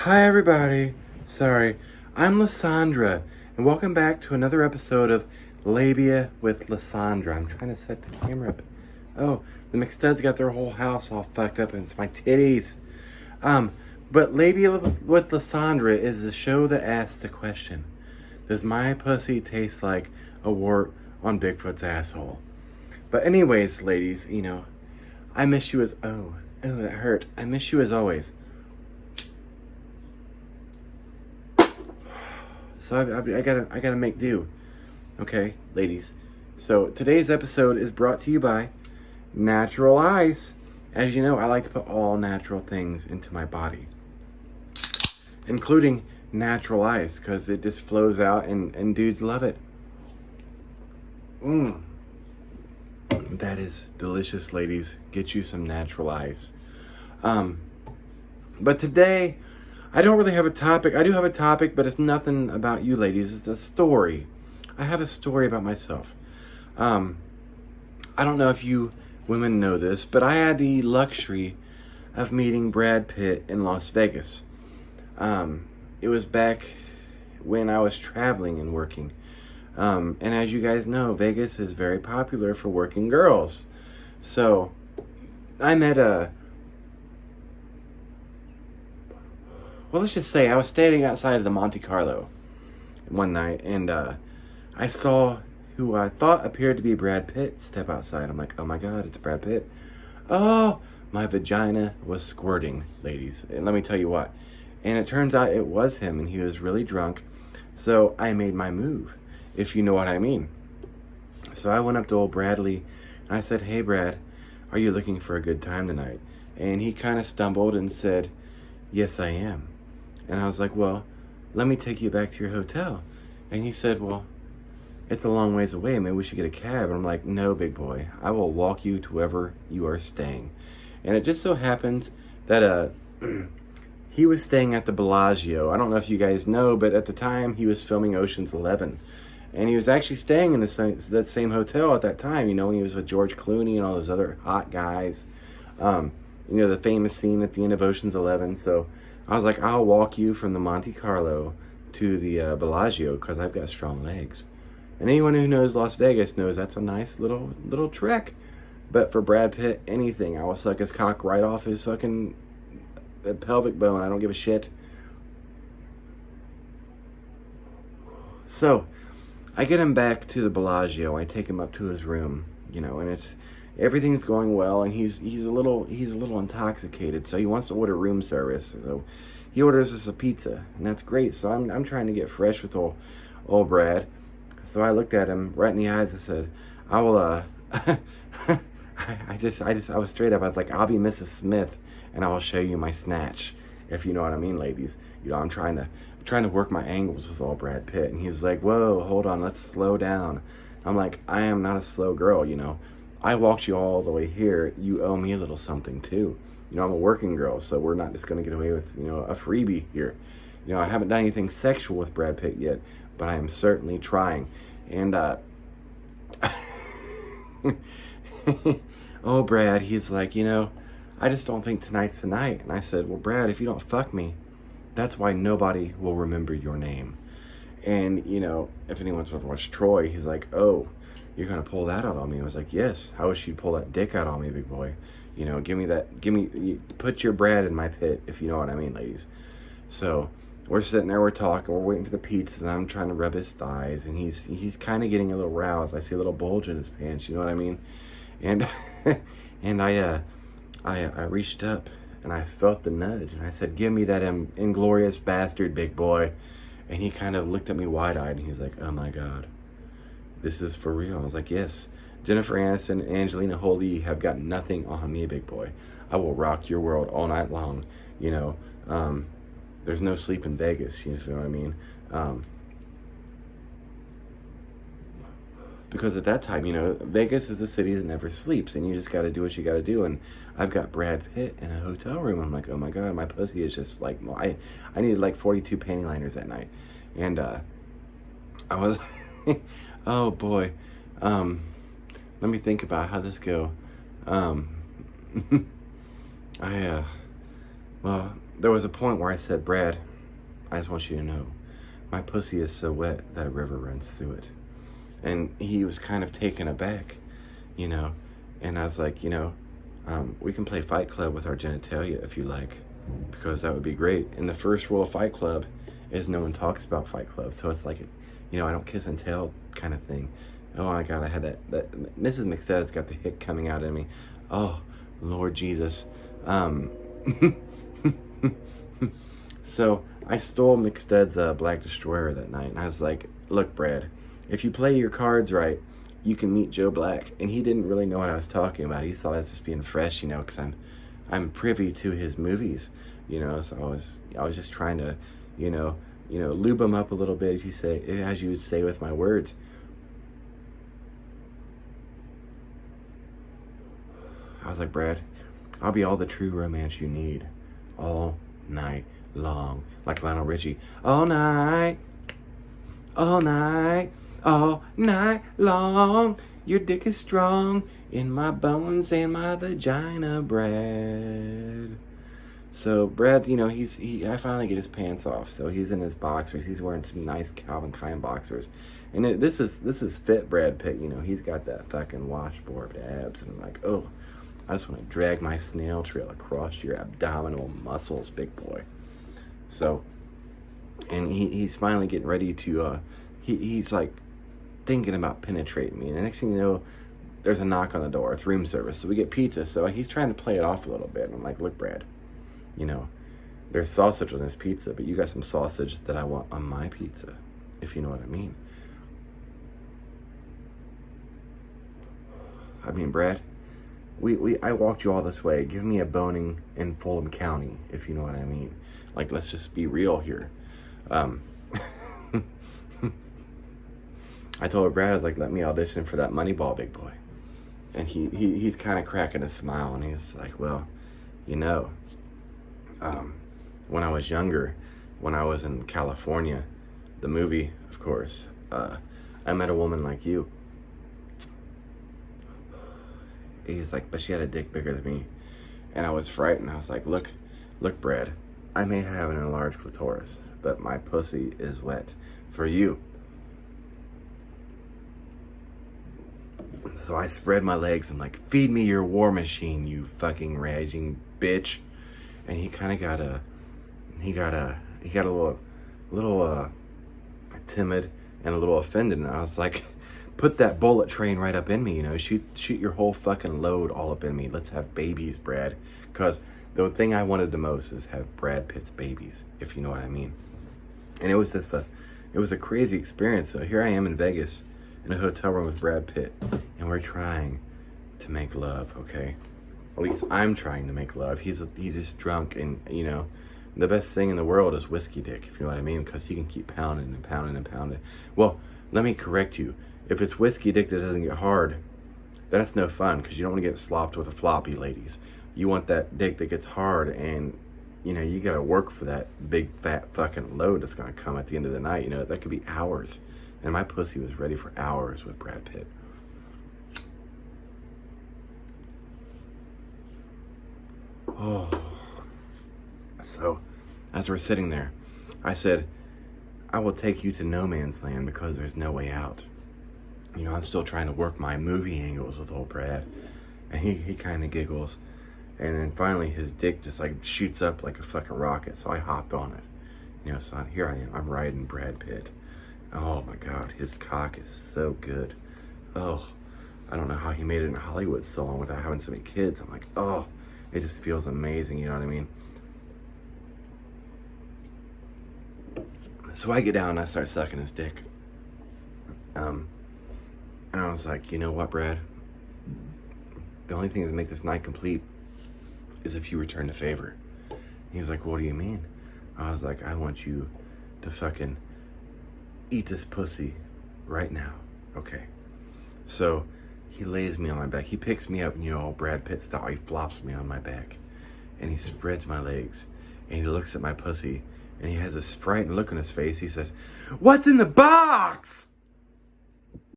Hi everybody. Sorry. I'm LeSandra, and welcome back to another episode of Labia with LeSandra. I'm trying to set the camera up. Oh, the McStuds got their whole house all fucked up and it's my titties. Um, but Labia with LeSandra is the show that asks the question, does my pussy taste like a wart on Bigfoot's asshole? But anyways, ladies, I miss you as that hurt. I miss you as always. So I gotta make do. Okay, ladies. So today's episode is brought to you by natural ice. As you know, I like to put all natural things into my body, including natural ice, because it just flows out and dudes love it. That is delicious, ladies. Get you some natural ice. But today, I don't really have a topic. I do have a topic, but it's nothing about you ladies. It's a story. I have a story about myself. I don't know if you women know this, but I had the luxury of meeting Brad Pitt in Las Vegas. It was back when I was traveling and working. And as you guys know, Vegas is very popular for working girls. So I met let's just say I was standing outside of the Monte Carlo one night, and I saw who I thought appeared to be Brad Pitt step outside. I'm like, oh my God, it's Brad Pitt. Oh, my vagina was squirting, ladies. And let me tell you what. And it turns out it was him, and he was really drunk. So I made my move, if you know what I mean. So I went up to old Bradley, and I said, hey, Brad, are you looking for a good time tonight? And he kind of stumbled and said, yes, I am. And I was like, well, let me take you back to your hotel. And he said, well, it's a long ways away. Maybe we should get a cab. And I'm like, no, big boy. I will walk you to wherever you are staying. And it just so happens that he was staying at the Bellagio. I don't know if you guys know, but at the time he was filming Ocean's 11. And he was actually staying in that same hotel at that time, when he was with George Clooney and all those other hot guys. The famous scene at the end of Ocean's 11. So I was like, I'll walk you from the Monte Carlo to the Bellagio because I've got strong legs. And anyone who knows Las Vegas knows that's a nice little trek. But for Brad Pitt, anything. I will suck his cock right off his fucking pelvic bone. I don't give a shit. So I get him back to the Bellagio. I take him up to his room, and everything's going well, and he's a little intoxicated, so he wants to order room service. So he orders us a pizza, and that's great. So I'm trying to get fresh with old Brad. So I looked at him right in the eyes and said, I will I was straight up. I was like, I'll be Mrs. Smith, and I will show you my snatch, if you know what I mean, ladies. I'm trying to work my angles with old Brad Pitt, and he's like, whoa, hold on, let's slow down. I'm like, I am not a slow girl, I walked you all the way here. You owe me a little something too. I'm a working girl, so we're not just going to get away with, a freebie here. I haven't done anything sexual with Brad Pitt yet, but I am certainly trying. And, oh, Brad, he's like, I just don't think tonight's the night. And I said, well, Brad, if you don't fuck me, that's why nobody will remember your name. And, if anyone's ever watched Troy, he's like, oh, you're going to pull that out on me. I was like, yes, how would she pull that dick out on me, big boy? Put your Brad in my pit, if you know what I mean, ladies. So we're sitting there, we're talking, we're waiting for the pizza, and I'm trying to rub his thighs, and he's kind of getting a little roused. I see a little bulge in his pants, you know what I mean? And and I reached up, and I felt the nudge, and I said, give me that inglorious bastard, big boy. And he kind of looked at me wide-eyed, and he's like, oh my God, this is for real. I was like, yes, Jennifer Aniston and Angelina Jolie have got nothing on me, big boy. I will rock your world all night long, there's no sleep in Vegas, you know what I mean? Because at that time, Vegas is a city that never sleeps, and you just got to do what you got to do. And I've got Brad Pitt in a hotel room. I'm like, oh my God, my pussy is just like, I needed like 42 panty liners that night. And I was, oh boy, let me think about how this go. Well, there was a point where I said, Brad, I just want you to know, my pussy is so wet that a river runs through it. And he was kind of taken aback, you know. And I was like, we can play Fight Club with our genitalia if you like, because that would be great. And the first rule of Fight Club is no one talks about Fight Club. So it's like, I don't kiss and tell kind of thing. Oh my God, I had that Mrs. McStud's got the hick coming out of me. Oh, Lord Jesus. So I stole McStud's Black Destroyer that night, and I was like, look, Brad, if you play your cards right, you can meet Joe Black. And he didn't really know what I was talking about. He thought I was just being fresh, because I'm privy to his movies, so I was just trying to, lube him up a little bit, as you would say with my words. I was like, Brad, I'll be all the true romance you need all night long. Like Lionel Richie. All night, all night, all night long. Your dick is strong in my bones and my vagina, Brad. So Brad, I finally get his pants off. So he's in his boxers. He's wearing some nice Calvin Klein boxers. And this is fit Brad Pitt, he's got that fucking washboard abs. And I'm like, oh, I just want to drag my snail trail across your abdominal muscles, big boy. So, and he's finally getting ready to, he's like thinking about penetrating me. And the next thing you know, there's a knock on the door. It's room service. So we get pizza. So he's trying to play it off a little bit. And I'm like, look, Brad, there's sausage on this pizza, but you got some sausage that I want on my pizza, if you know what I mean. I mean, Brad, I walked you all this way. Give me a boning in Fulham County, if you know what I mean. Like, let's just be real here. I told Brad, I was like, let me audition for that Moneyball, big boy. And he's kind of cracking a smile, and he's like, well, when I was younger, when I was in California, the movie, of course, I met a woman like you. He's like, but she had a dick bigger than me. And I was frightened. I was like, look, Brad, I may have an enlarged clitoris, but my pussy is wet for you. So I spread my legs and like, feed me your war machine, you fucking raging bitch. And he kind of got a little timid and a little offended. And I was like, put that bullet train right up in me, shoot your whole fucking load all up in me. Let's have babies, Brad. Because the thing I wanted the most is have Brad Pitt's babies, if you know what I mean. And it was just it was a crazy experience. So here I am in Vegas in a hotel room with Brad Pitt, and we're trying to make love, okay? At least I'm trying to make love. He's just drunk, and the best thing in the world is whiskey dick, if you know what I mean, because he can keep pounding and pounding and pounding. Well, let me correct you. If it's whiskey dick that doesn't get hard, that's no fun, because you don't want to get slopped with a floppy, ladies. You want that dick that gets hard, and you got to work for that big fat fucking load that's going to come at the end of the night. That could be hours. And my pussy was ready for hours with Brad Pitt. Oh. So, as we're sitting there, I said, I will take you to no man's land because there's no way out. I'm still trying to work my movie angles with old Brad. And he kind of giggles. And then finally his dick just like shoots up like a fucking rocket. So I hopped on it. So here I am. I'm riding Brad Pitt. Oh my God, his cock is so good. Oh, I don't know how he made it in Hollywood so long without having so many kids. I'm like, oh, it just feels amazing, you know what I mean? So I get down and I start sucking his dick. And I was like, you know what, Brad? The only thing that makes this night complete is if you return the favor. He was like, what do you mean? I was like, I want you to fucking eat this pussy right now. Okay. So he lays me on my back. He picks me up, Brad Pitt style. He flops me on my back. And he spreads my legs. And he looks at my pussy. And he has this frightened look on his face. He says, what's in the box?